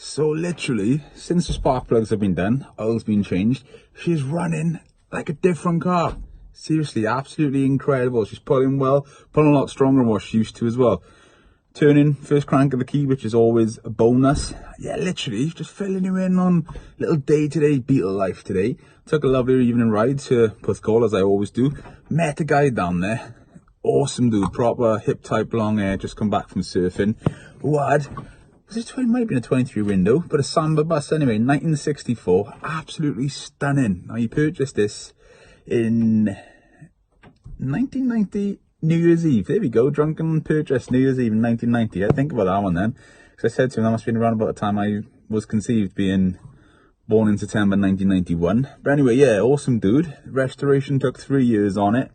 So literally, since the spark plugs have been done, oil's been changed, she's running like a different car. Seriously, absolutely incredible. She's pulling well, pulling a lot stronger than what she used to as well. Turning, first crank of the key, which is always a bonus. Yeah, literally, just filling you in on little day-to-day Beetle life today. Took a lovely evening ride to Porthcawl, as I always do. Met a guy down there. Awesome dude, proper hip type, long hair, just come back from surfing. Who had, it might have been a 23 window, but a Samba bus anyway, 1964. Absolutely stunning. Now, he purchased this in 1990. New Year's Eve. There we go. Drunken purchase, New Year's Eve in 1990. I think about that one then. Because I said to him, that must have been around about the time I was conceived, being born in September 1991. But anyway, yeah, awesome dude. Restoration took 3 years on it.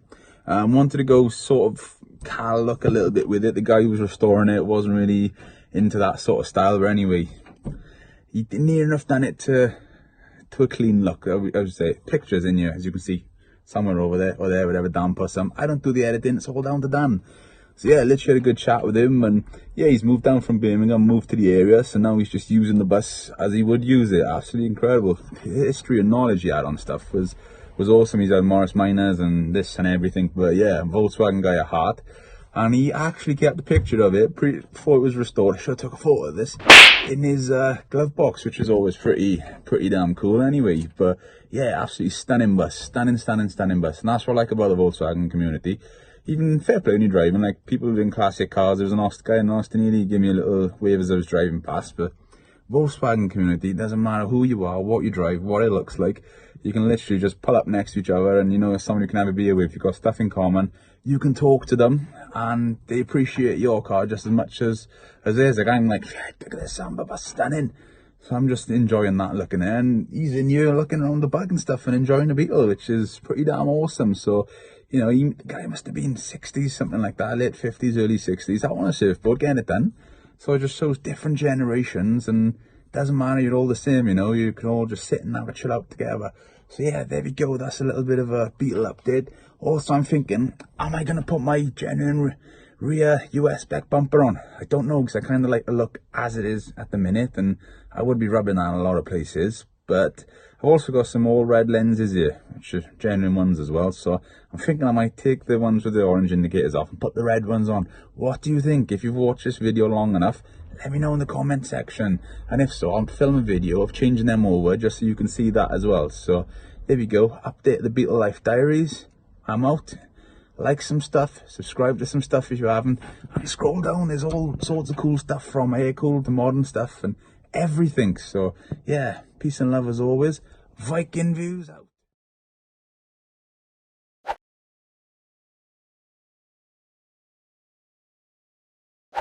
Wanted to go sort of car look a little bit with it. The guy who was restoring it wasn't really into that sort of style. But anyway, he near enough done it to a clean look. I would say. Pictures in here, as you can see. Somewhere over there or there, whatever, Dan put some. I don't do the editing, it's all down to Dan. So yeah, literally had a good chat with him, and yeah, he's moved down from Birmingham, moved to the area, so now he's just using the bus as he would use it. Absolutely incredible. The history and knowledge he had on stuff was awesome. He's had Morris Minors and this and everything, but yeah, Volkswagen guy at heart. And he actually kept a picture of it before it was restored. I should have took a photo of this in his glove box, which is always pretty damn cool anyway. But yeah, absolutely stunning bus, stunning bus. And that's what I like about the Volkswagen community. Even fair play when you're driving, like people in classic cars. There was an guy in Austin, he gave me a little wave as I was driving past. But Volkswagen community, doesn't matter who you are, what you drive, what it looks like. You can literally just pull up next to each other, and you know, someone you can have a beer with. You've got stuff in common. You can talk to them, and they appreciate your car just as much as theirs. Like, I'm like, look at this Samba bus, stunning. So I'm just enjoying that, looking there, and he's in here looking around the bug and stuff and enjoying the Beetle, which is pretty damn awesome. So, you know, the guy must have been 60s, something like that, late 50s, early 60s. I want a surfboard, getting it done. So it just shows different generations, and doesn't matter, you're all the same, you know, you can all just sit and have a chill out together. So yeah, there we go, that's a little bit of a Beetle update. Also, I'm thinking, am I going to put my genuine rear US spec bumper on? I don't know, because I kind of like the look as it is at the minute, and I would be rubbing that in a lot of places. But I've also got some all red lenses here, which are genuine ones as well. So I'm thinking I might take the ones with the orange indicators off and put the red ones on. What do you think? If you've watched this video long enough, let me know in the comment section. And if so, I'll film a video of changing them over just so you can see that as well. So there we go. Update the Beetle Life Diaries. I'm out. Like some stuff, subscribe to some stuff if you haven't, and scroll down. There's all sorts of cool stuff, from air cooled to modern stuff and everything. So yeah, peace and love as always. Viking views out.